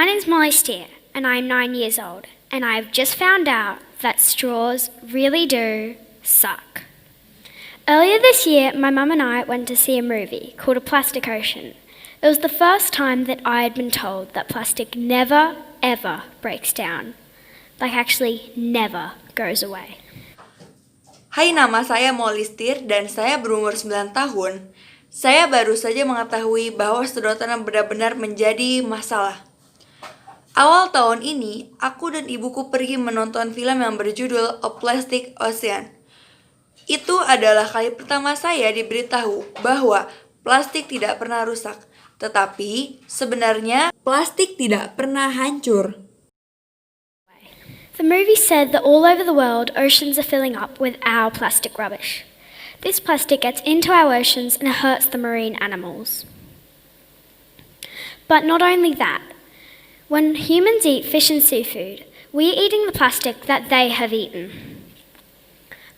My name's Molly Steer, and I'm 9 years old, and I've just found out that straws really do suck. Earlier this year, my mum and I went to see a movie called A Plastic Ocean. It was the first time that I had been told that plastic never, ever breaks down. Like actually never goes away. Hai, nama saya Molly Steer dan saya berumur 9 tahun. Saya baru saja mengetahui bahwa sedotan benar-benar menjadi masalah. Awal tahun ini, aku dan ibuku pergi menonton film yang berjudul A Plastic Ocean. Itu adalah kali pertama saya diberitahu bahwa plastik tidak pernah rusak. Tetapi sebenarnya plastik tidak pernah hancur. The movie said that all over the world, oceans are filling up with our plastic rubbish. This plastic gets into our oceans and it hurts the marine animals. But not only that, when humans eat fish and seafood, we are eating the plastic that they have eaten.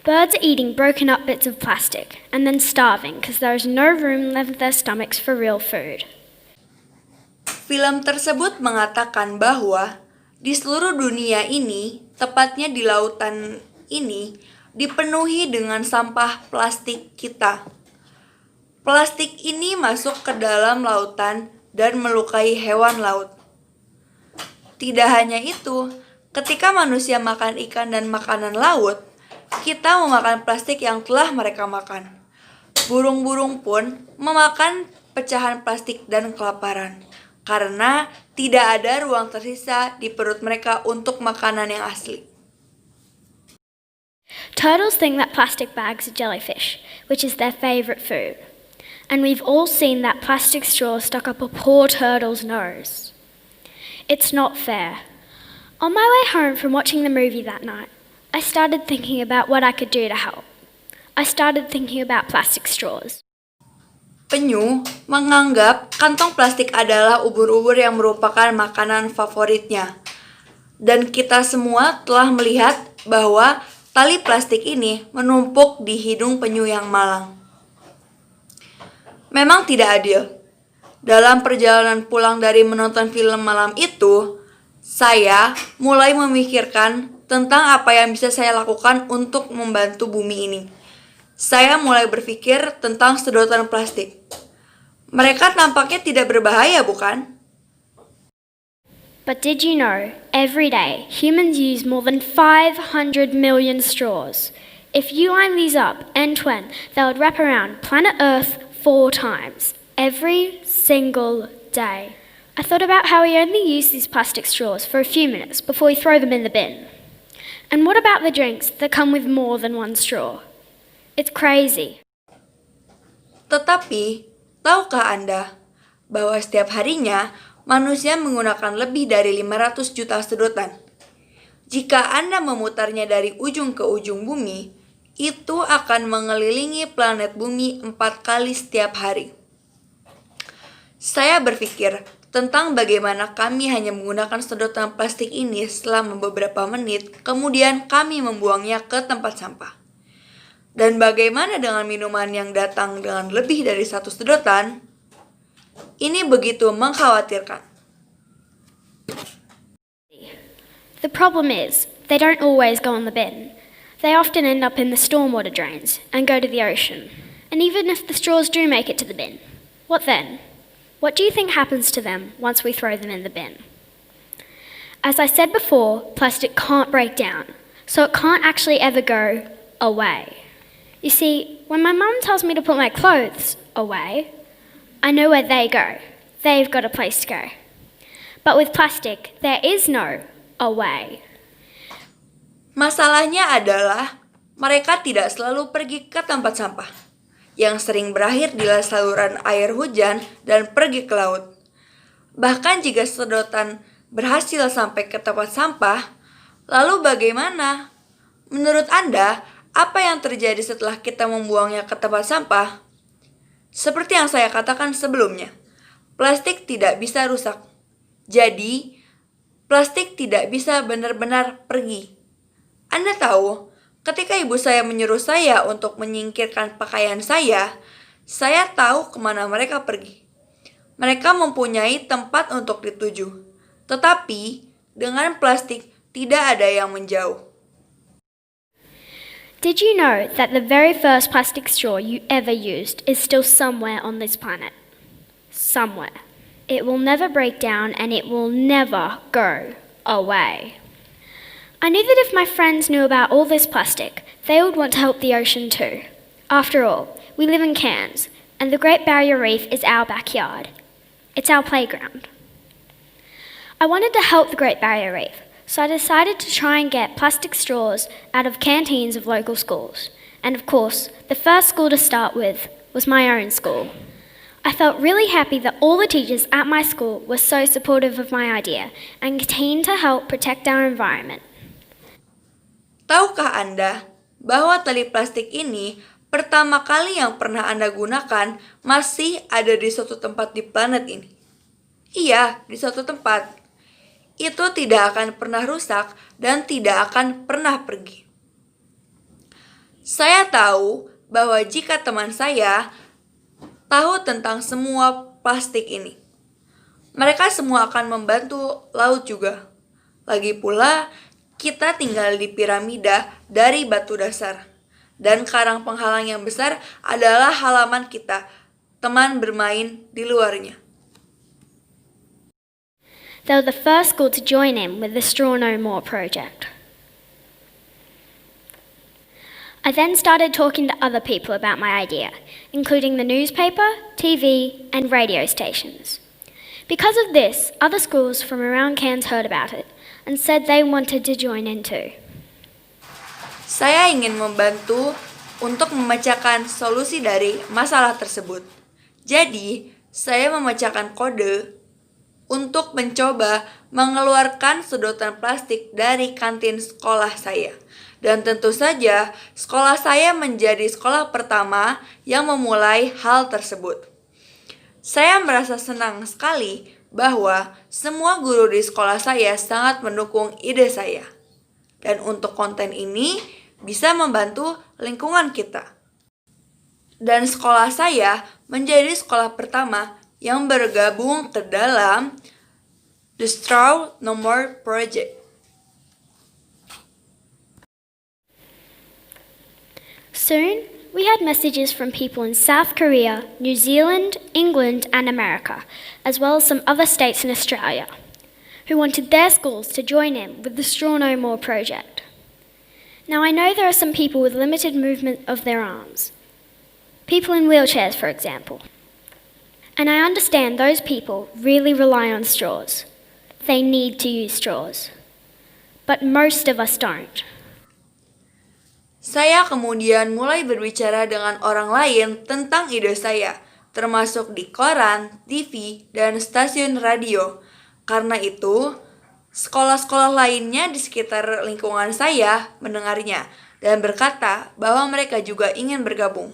Birds are eating broken up bits of plastic and then starving because there is no room left in their stomachs for real food. Film tersebut mengatakan bahwa di seluruh dunia ini, tepatnya di lautan ini, dipenuhi dengan sampah plastik kita. Plastik ini masuk ke dalam lautan dan melukai hewan laut. Tidak hanya itu, ketika manusia makan ikan dan makanan laut, kita memakan plastik yang telah mereka makan. Burung-burung pun memakan pecahan plastik dan kelaparan, karena tidak ada ruang tersisa di perut mereka untuk makanan yang asli. Turtles think that plastic bags are jellyfish, which is their favourite food. And we've all seen that plastic straw stuck up a poor turtle's nose. It's not fair. On my way home from watching the movie that night, I started thinking about what I could do to help. I started thinking about plastic straws. Penyu menganggap kantong plastik adalah ubur-ubur yang merupakan makanan favoritnya. Dan kita semua telah melihat bahwa tali plastik ini menumpuk di hidung penyu yang malang. Memang tidak adil. Dalam perjalanan pulang dari menonton film malam itu, saya mulai memikirkan tentang apa yang bisa saya lakukan untuk membantu bumi ini. Saya mulai berpikir tentang sedotan plastik. Mereka tampaknya tidak berbahaya, bukan? But did you know, every day, humans use more than 500 million straws. If you line these up end to end, they would wrap around planet Earth 4 times, every single day. I thought about how we only use these plastic straws for a few minutes before we throw them in the bin. And what about the drinks that come with more than one straw? It's crazy. Tetapi, tahukah Anda bahwa setiap harinya manusia menggunakan lebih dari 500 juta sedotan? Jika Anda memutarnya dari ujung ke ujung bumi, itu akan mengelilingi planet bumi 4 kali setiap hari. Saya berpikir tentang bagaimana kami hanya menggunakan sedotan plastik ini selama beberapa menit, kemudian kami membuangnya ke tempat sampah. Dan bagaimana dengan minuman yang datang dengan lebih dari 1 sedotan? Ini begitu mengkhawatirkan. The problem is, they don't always go in the bin. They often end up in the stormwater drains and go to the ocean. And even if the straws do make it to the bin, what then? What do you think happens to them once we throw them in the bin? As I said before, plastic can't break down, so it can't actually ever go away. You see, when my mum tells me to put my clothes away, I know where they go. They've got a place to go. But with plastic, there is no away. Masalahnya adalah mereka tidak selalu pergi ke tempat sampah, yang sering berakhir di saluran air hujan dan pergi ke laut. Bahkan jika sedotan berhasil sampai ke tempat sampah, lalu bagaimana? Menurut Anda, apa yang terjadi setelah kita membuangnya ke tempat sampah? Seperti yang saya katakan sebelumnya, plastik tidak bisa rusak. Jadi, plastik tidak bisa benar-benar pergi. Anda tahu, ketika ibu saya menyuruh saya untuk menyingkirkan pakaian saya tahu kemana mereka pergi. Mereka mempunyai tempat untuk dituju. Tetapi, dengan plastik tidak ada yang menjauh. Did you know that the very first plastic straw you ever used is still somewhere on this planet? Somewhere. It will never break down and it will never go away. I knew that if my friends knew about all this plastic, they would want to help the ocean too. After all, we live in Cairns, and the Great Barrier Reef is our backyard. It's our playground. I wanted to help the Great Barrier Reef, so I decided to try and get plastic straws out of canteens of local schools. And of course, the first school to start with was my own school. I felt really happy that all the teachers at my school were so supportive of my idea and keen to help protect our environment. Tahukah Anda bahwa tali plastik ini pertama kali yang pernah Anda gunakan masih ada di suatu tempat di planet ini? Iya, di suatu tempat. Itu tidak akan pernah rusak dan tidak akan pernah pergi. Saya tahu bahwa jika teman saya tahu tentang semua plastik ini, mereka semua akan membantu laut juga. Lagi pula, kita tinggal di piramida dari batu dasar. Dan karang penghalang yang besar adalah halaman kita, teman bermain di luarnya. They were the first school to join in with the Straw No More project. I then started talking to other people about my idea, including the newspaper, TV, and radio stations. Because of this, other schools from around Cairns heard about it and said they wanted to join in too. Saya ingin membantu untuk memecahkan solusi dari masalah tersebut. Jadi, saya memecahkan kode untuk mencoba mengeluarkan sedotan plastik dari kantin sekolah saya. Dan tentu saja, sekolah saya menjadi sekolah pertama yang memulai hal tersebut. Saya merasa senang sekali bahwa semua guru di sekolah saya sangat mendukung ide saya. Dan untuk konten ini bisa membantu lingkungan kita. Dan sekolah saya menjadi sekolah pertama yang bergabung ke dalam The Straw No More Project. Soon, we had messages from people in South Korea, New Zealand, England, and America, as well as some other states in Australia, who wanted their schools to join in with the Straw No More project. Now, I know there are some people with limited movement of their arms, people in wheelchairs, for example. And I understand those people really rely on straws. They need to use straws. But most of us don't. Saya kemudian mulai berbicara dengan orang lain tentang ide saya, termasuk di koran, TV, dan stasiun radio. Karena itu, sekolah-sekolah lainnya di sekitar lingkungan saya mendengarnya dan berkata bahwa mereka juga ingin bergabung.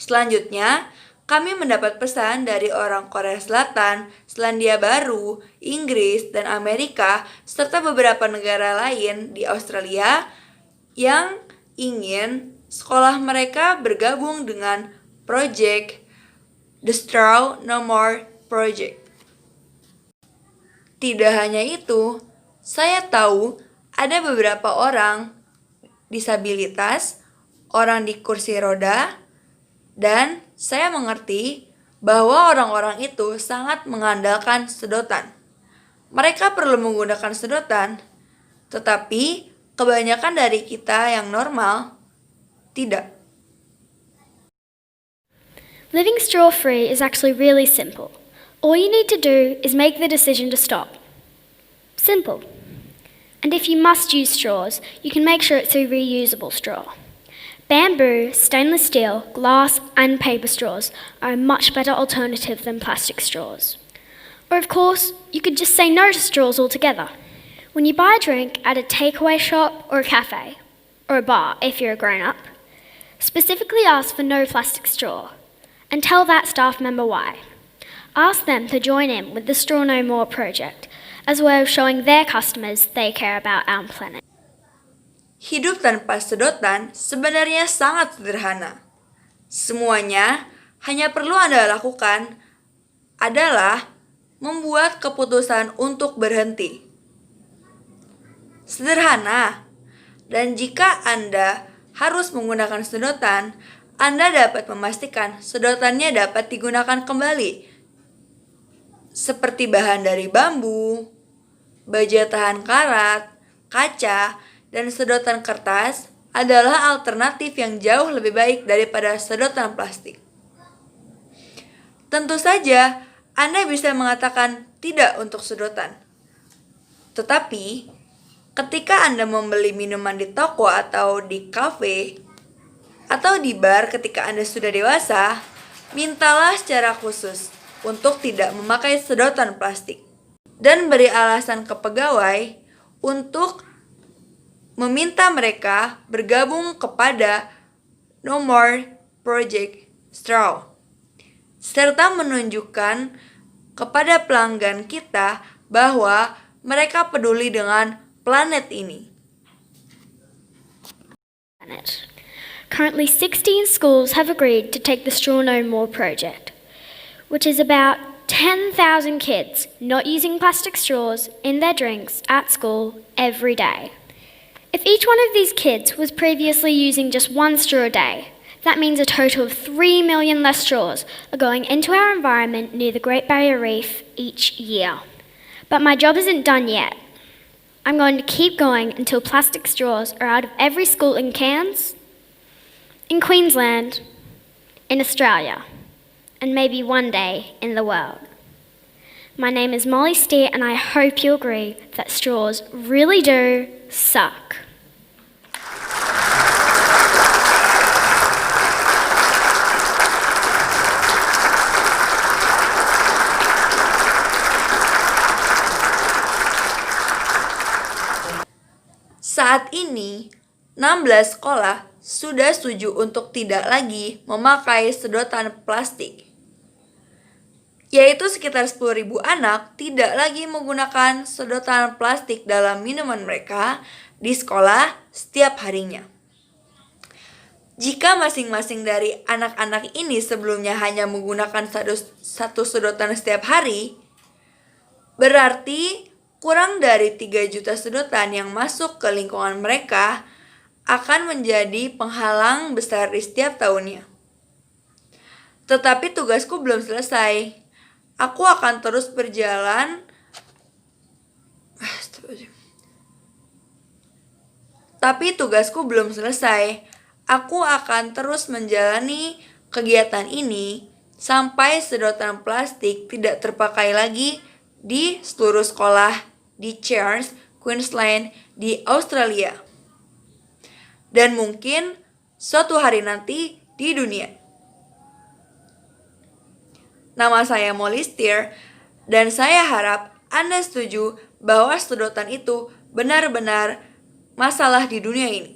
Selanjutnya, kami mendapat pesan dari orang Korea Selatan, Selandia Baru, Inggris, dan Amerika, serta beberapa negara lain di Australia yang ingin sekolah mereka bergabung dengan project The Straw No More Project. Tidak hanya itu, saya tahu ada beberapa orang disabilitas, orang di kursi roda, dan saya mengerti bahwa orang-orang itu sangat mengandalkan sedotan. Mereka perlu menggunakan sedotan, tetapi kebanyakan dari kita yang normal tidak. Living straw-free is actually really simple. All you need to do is make the decision to stop. Simple. And if you must use straws, you can make sure it's a reusable straw. Bamboo, stainless steel, glass, and paper straws are a much better alternative than plastic straws. Or of course, you could just say no to straws altogether. When you buy a drink at a takeaway shop or a cafe, or a bar if you're a grown-up, specifically ask for no plastic straw, and tell that staff member why. Ask them to join in with the Straw No More project, as well as showing their customers they care about our planet. Hidup tanpa sedotan sebenarnya sangat sederhana. Semuanya hanya perlu Anda lakukan adalah membuat keputusan untuk berhenti. Sederhana, dan jika Anda harus menggunakan sedotan, Anda dapat memastikan sedotannya dapat digunakan kembali, seperti bahan dari bambu, baja tahan karat, kaca, dan sedotan kertas adalah alternatif yang jauh lebih baik daripada sedotan plastik. Tentu saja, Anda bisa mengatakan tidak untuk sedotan. Tetapi, ketika Anda membeli minuman di toko atau di kafe, atau di bar ketika Anda sudah dewasa, mintalah secara khusus untuk tidak memakai sedotan plastik. Dan beri alasan ke pegawai untuk meminta mereka bergabung kepada No More Project Straw, serta menunjukkan kepada pelanggan kita bahwa mereka peduli dengan planet ini. Currently, 16 schools have agreed to take the Straw No More project, which is about 10,000 kids not using plastic straws in their drinks at school every day. If each one of these kids was previously using just one straw a day, that means a total of 3 million less straws are going into our environment near the Great Barrier Reef each year. But my job isn't done yet. I'm going to keep going until plastic straws are out of every school in Cairns, in Queensland, in Australia, and maybe one day in the world. My name is Molly Steer, and I hope you agree that straws really do suck. Saat ini, 16 sekolah sudah setuju untuk tidak lagi memakai sedotan plastik. Yaitu sekitar 10.000 anak tidak lagi menggunakan sedotan plastik dalam minuman mereka di sekolah setiap harinya. Jika masing-masing dari anak-anak ini sebelumnya hanya menggunakan satu sedotan setiap hari, berarti kurang dari 3 juta sedotan yang masuk ke lingkungan mereka akan menjadi penghalang besar di setiap tahunnya. Tetapi tugasku belum selesai. Aku akan terus berjalan. Tapi tugasku belum selesai. Aku akan terus menjalani kegiatan ini sampai sedotan plastik tidak terpakai lagi di seluruh sekolah di Cairns, Queensland, di Australia. Dan mungkin suatu hari nanti di dunia. Nama saya Molly Steer, dan saya harap Anda setuju bahwa sedotan itu benar-benar masalah di dunia ini.